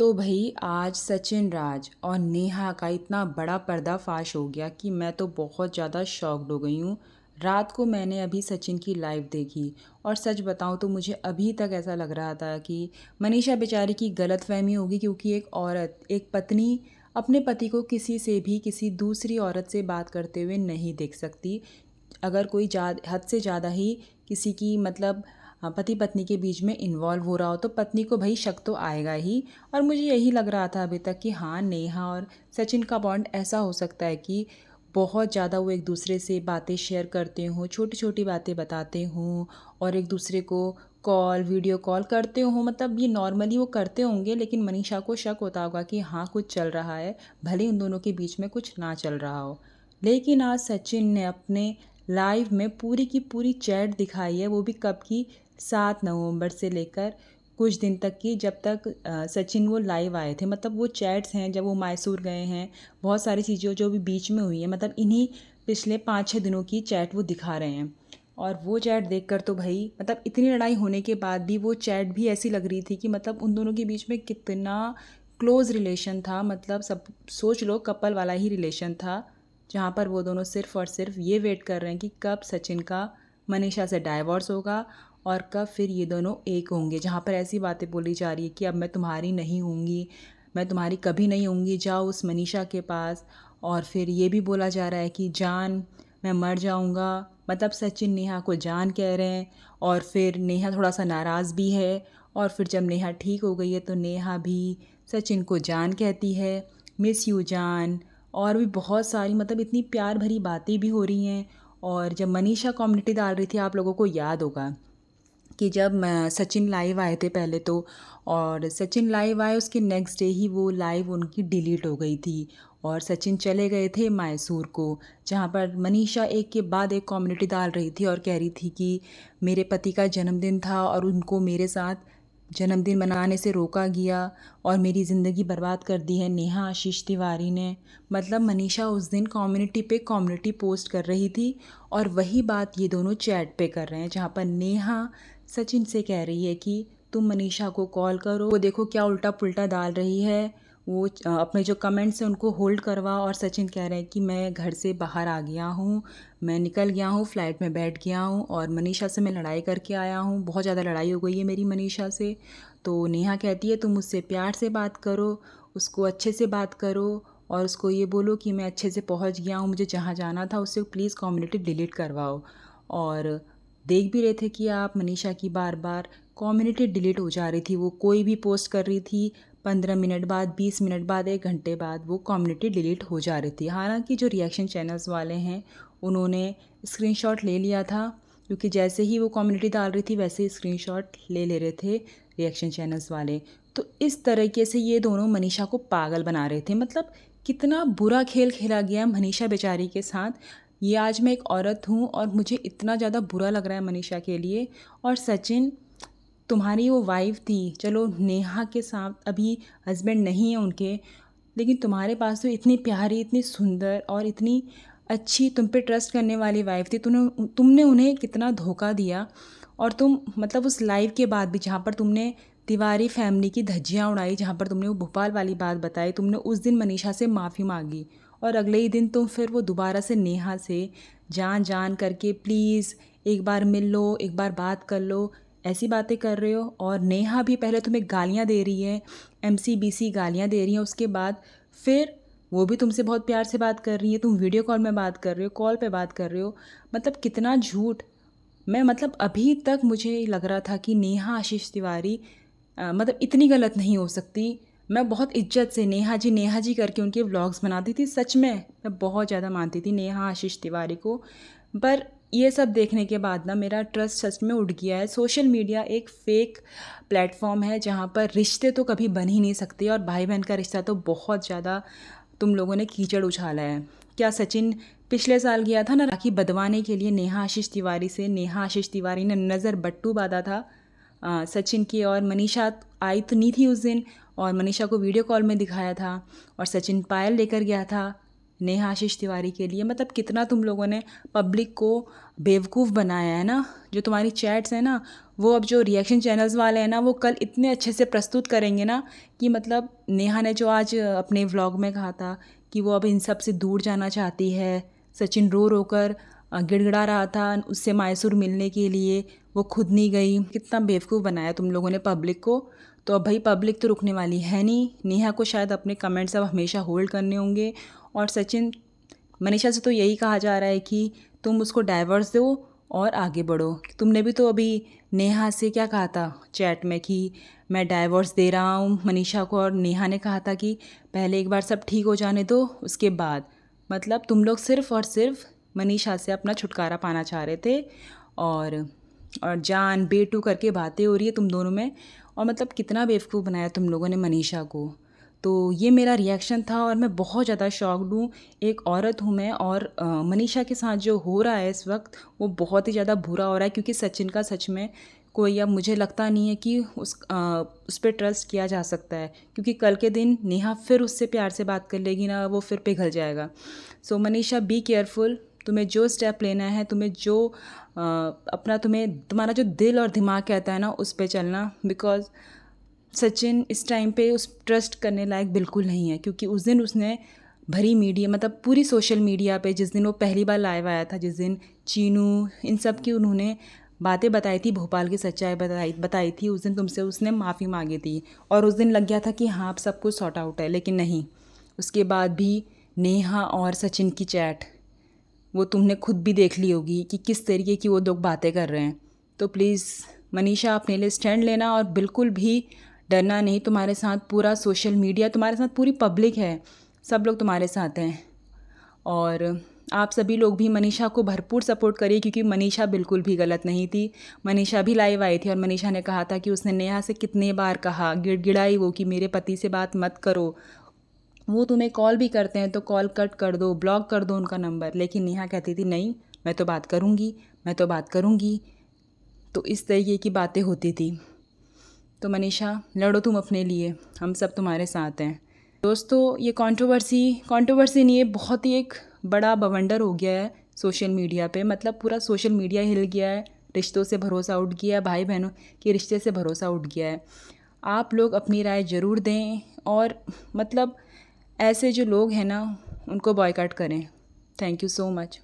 तो भई आज सचिन राज और नेहा का इतना बड़ा पर्दाफाश हो गया कि मैं तो बहुत ज़्यादा शॉक्ड हो गई हूँ। रात को मैंने अभी सचिन की लाइव देखी और सच बताऊँ तो मुझे अभी तक ऐसा लग रहा था कि मनीषा बेचारी की गलतफहमी होगी, क्योंकि एक औरत, एक पत्नी अपने पति को किसी से भी किसी दूसरी औरत से बात करते हुए नहीं देख सकती। अगर कोई हद से ज़्यादा ही किसी की मतलब पति पत्नी के बीच में इन्वॉल्व हो रहा हो तो पत्नी को भाई शक तो आएगा ही। और मुझे यही लग रहा था अभी तक कि हाँ, नेहा और सचिन का बॉन्ड ऐसा हो सकता है कि बहुत ज़्यादा वो एक दूसरे से बातें शेयर करते हों, छोटी छोटी बातें बताते हों और एक दूसरे को कॉल, वीडियो कॉल करते हों। मतलब ये नॉर्मली वो करते होंगे, लेकिन मनीषा को शक होता होगा कि हाँ, कुछ चल रहा है, भले उन दोनों के बीच में कुछ ना चल रहा हो। लेकिन आज सचिन ने अपने लाइव में पूरी की पूरी चैट दिखाई है, वो भी कब की, 7 नवंबर से लेकर कुछ दिन तक की, जब तक सचिन वो लाइव आए थे। मतलब वो चैट्स हैं जब वो मैसूर गए हैं, बहुत सारी चीज़ें जो भी बीच में हुई हैं, मतलब इन्हीं पिछले 5-6 दिनों की चैट वो दिखा रहे हैं। और वो चैट देखकर तो भाई मतलब इतनी लड़ाई होने के बाद भी वो चैट भी ऐसी लग रही थी कि मतलब उन दोनों के बीच में कितना क्लोज़ रिलेशन था। मतलब सब सोच लो, कपल वाला ही रिलेशन था, जहाँ पर वो दोनों सिर्फ़ और सिर्फ ये वेट कर रहे हैं कि कब सचिन का मनीषा से डाइवोर्स होगा और कब फिर ये दोनों एक होंगे। जहाँ पर ऐसी बातें बोली जा रही है कि अब मैं तुम्हारी नहीं होंगी, मैं तुम्हारी कभी नहीं होंगी, जाओ उस मनीषा के पास। और फिर ये भी बोला जा रहा है कि जान, मैं मर जाऊँगा। मतलब सचिन नेहा को जान कह रहे हैं और फिर नेहा थोड़ा सा नाराज़ भी है। और फिर जब नेहा ठीक हो गई है तो नेहा भी सचिन को जान कहती है, मिस यू जान। और भी बहुत सारी मतलब इतनी प्यार भरी बातें भी हो रही हैं। और जब मनीषा कम्युनिटी डाल रही थी, आप लोगों को याद होगा कि जब सचिन लाइव आए थे पहले तो, और सचिन लाइव आए उसके नेक्स्ट डे ही वो लाइव उनकी डिलीट हो गई थी और सचिन चले गए थे मैसूर को, जहाँ पर मनीषा एक के बाद एक कम्युनिटी डाल रही थी और कह रही थी कि मेरे पति का जन्मदिन था और उनको मेरे साथ जन्मदिन मनाने से रोका गया और मेरी ज़िंदगी बर्बाद कर दी है नेहा आशीष तिवारी ने। मतलब मनीषा उस दिन कम्युनिटी पे कम्युनिटी पोस्ट कर रही थी और वही बात ये दोनों चैट पे कर रहे हैं, जहाँ पर नेहा सचिन से कह रही है कि तुम मनीषा को कॉल करो। वो देखो क्या उल्टा पुल्टा डाल रही है, वो अपने जो कमेंट्स हैं उनको होल्ड करवा। और सचिन कह रहे हैं कि मैं घर से बाहर आ गया हूँ, मैं निकल गया हूँ, फ़्लाइट में बैठ गया हूँ और मनीषा से मैं लड़ाई करके आया हूँ, बहुत ज़्यादा लड़ाई हो गई है मेरी मनीषा से। तो नेहा कहती है तुम उससे प्यार से बात करो, उसको अच्छे से बात करो और उसको ये बोलो कि मैं अच्छे से पहुँच गया हूँ, मुझे जहाँ जाना था उससे प्लीज़ कम्युनिटी डिलीट करवाओ। और देख भी रहे थे कि आप मनीषा की बार बार कम्युनिटी डिलीट हो जा रही थी, वो कोई भी पोस्ट कर रही थी, 15 मिनट बाद, 20 मिनट बाद, 1 घंटे बाद वो कम्युनिटी डिलीट हो जा रही थी। हालांकि जो रिएक्शन चैनल्स वाले हैं उन्होंने स्क्रीनशॉट ले लिया था, क्योंकि जैसे ही वो कम्युनिटी डाल रही थी वैसे ही स्क्रीनशॉट ले रहे थे रिएक्शन चैनल्स वाले। तो इस तरीके से ये दोनों मनीषा को पागल बना रहे थे। मतलब कितना बुरा खेल खेला गया मनीषा बेचारी के साथ। ये आज मैं एक औरत हूँ और मुझे इतना ज़्यादा बुरा लग रहा है मनीषा के लिए। और सचिन, तुम्हारी वो वाइफ़ थी, चलो नेहा के साथ अभी हस्बैंड नहीं है उनके, लेकिन तुम्हारे पास तो इतनी प्यारी, इतनी सुंदर और इतनी अच्छी, तुम पे ट्रस्ट करने वाली वाइफ़ थी। तुमने उन्हें कितना धोखा दिया। और तुम मतलब उस लाइव के बाद भी, जहाँ पर तुमने तिवारी फैमिली की धज्जियाँ उड़ाई, जहाँ पर तुमने वो भोपाल वाली बात बताई, तुमने उस दिन मनीषा से माफ़ी मांगी और अगले ही दिन तुम फिर वो दोबारा से नेहा से जान जान करके प्लीज़ एक बार मिल लो, एक बार बात कर लो, ऐसी बातें कर रहे हो। और नेहा भी पहले तुम्हें गालियाँ दे रही है, MCBC गालियाँ दे रही हैं, उसके बाद फिर वो भी तुमसे बहुत प्यार से बात कर रही है, तुम वीडियो कॉल में बात कर रहे हो, कॉल पे बात कर रहे हो। मतलब कितना झूठ। मैं मतलब अभी तक मुझे लग रहा था कि नेहा आशीष तिवारी मतलब इतनी गलत नहीं हो सकती। मैं बहुत इज्जत से नेहा जी करके उनके व्लॉग्स बनाती थी, सच में मैं बहुत ज़्यादा मानती थी नेहा आशीष तिवारी को। पर ये सब देखने के बाद ना मेरा ट्रस्ट सच में उठ गया है। सोशल मीडिया एक फ़ेक प्लेटफॉर्म है, जहाँ पर रिश्ते तो कभी बन ही नहीं सकते और भाई बहन का रिश्ता तो बहुत ज़्यादा तुम लोगों ने कीचड़ उछाला है। क्या सचिन पिछले साल गया था ना राखी बंधवाने के लिए नेहा आशीष तिवारी से, नेहा आशीष तिवारी ने नज़र बट्टू बांधा था सचिन की, और मनीषा आई तो नहीं थी उस दिन और मनीषा को वीडियो कॉल में दिखाया था और सचिन पायल लेकर गया था नेहा आशीष तिवारी के लिए। मतलब कितना तुम लोगों ने पब्लिक को बेवकूफ़ बनाया है ना। जो तुम्हारी चैट्स हैं ना, वो अब जो रिएक्शन चैनल्स वाले हैं ना, वो कल इतने अच्छे से प्रस्तुत करेंगे ना कि मतलब नेहा ने जो आज अपने व्लॉग में कहा था कि वो अब इन सब से दूर जाना चाहती है। सचिन रो रो कर गिड़गिड़ा रहा था उससे मायसूर मिलने के लिए, वो खुद नहीं गई। कितना बेवकूफ़ बनाया तुम लोगों ने पब्लिक को। तो अब भाई पब्लिक तो रुकने वाली है नहीं। नेहा को शायद अपने कमेंट्स अब हमेशा होल्ड करने होंगे। और सचिन, मनीषा से तो यही कहा जा रहा है कि तुम उसको डाइवर्स दो और आगे बढ़ो। तुमने भी तो अभी नेहा से क्या कहा था चैट में कि मैं डाइवोर्स दे रहा हूँ मनीषा को, और नेहा ने कहा था कि पहले एक बार सब ठीक हो जाने दो उसके बाद। मतलब तुम लोग सिर्फ़ और सिर्फ मनीषा से अपना छुटकारा पाना चाह रहे थे। और जान बेटू करके बातें हो रही है तुम दोनों में। और मतलब कितना बेवकूफ़ बनाया तुम लोगों ने मनीषा को। तो ये मेरा रिएक्शन था और मैं बहुत ज़्यादा शॉक्ड हूँ। एक औरत हूँ मैं, और मनीषा के साथ जो हो रहा है इस वक्त वो बहुत ही ज़्यादा बुरा हो रहा है। क्योंकि सचिन का सच में कोई अब मुझे लगता नहीं है कि उस पर ट्रस्ट किया जा सकता है। क्योंकि कल के दिन नेहा फिर उससे प्यार से बात कर लेगी ना, वो फिर पिघल जाएगा। सो मनीषा, बी केयरफुल। तुम्हें जो स्टेप लेना है, तुम्हें जो तुम्हारा जो दिल और दिमाग कहता है ना, उस पे चलना। बिकॉज सचिन इस टाइम पे उस ट्रस्ट करने लायक बिल्कुल नहीं है। क्योंकि उस दिन उसने भरी मीडिया, मतलब पूरी सोशल मीडिया पे, जिस दिन वो पहली बार लाइव आया था, जिस दिन चीनू इन सब की उन्होंने बातें बताई थी, भोपाल की सच्चाई बताई थी, उस दिन तुमसे उसने माफ़ी मांगी थी। और उस दिन लग गया था कि हाँ अब सब कुछ सॉर्ट आउट है। लेकिन नहीं, उसके बाद भी नेहा और सचिन की चैट वो तुमने खुद भी देख ली होगी कि किस तरीके की वो लोग बातें कर रहे हैं। तो प्लीज़ मनीषा, अपने लिए स्टैंड लेना और बिल्कुल भी डरना नहीं। तुम्हारे साथ पूरा सोशल मीडिया, तुम्हारे साथ पूरी पब्लिक है, सब लोग तुम्हारे साथ हैं। और आप सभी लोग भी मनीषा को भरपूर सपोर्ट करिए, क्योंकि मनीषा बिल्कुल भी गलत नहीं थी। मनीषा भी लाइव आई थी और मनीषा ने कहा था कि उसने नेहा से कितने बार कहा, गिड़गिड़ाई वो, कि मेरे पति से बात मत करो। वो तुम्हें कॉल भी करते हैं तो कॉल कट कर दो, ब्लॉक कर दो उनका नंबर। लेकिन नेहा कहती थी नहीं, मैं तो बात करूँगी, मैं तो बात करूँगी। तो इस तरीके की बातें होती थी। तो मनीषा, लड़ो तुम अपने लिए, हम सब तुम्हारे साथ हैं। दोस्तों, ये कंट्रोवर्सी नहीं है, बहुत ही एक बड़ा बवंडर हो गया है सोशल मीडिया पे। मतलब पूरा सोशल मीडिया हिल गया है। रिश्तों से भरोसा उठ गया है, भाई बहनों के रिश्ते से भरोसा उठ गया है। आप लोग अपनी राय ज़रूर दें, और मतलब ऐसे जो लोग हैं ना, उनको बॉयकॉट करें। Thank you so much.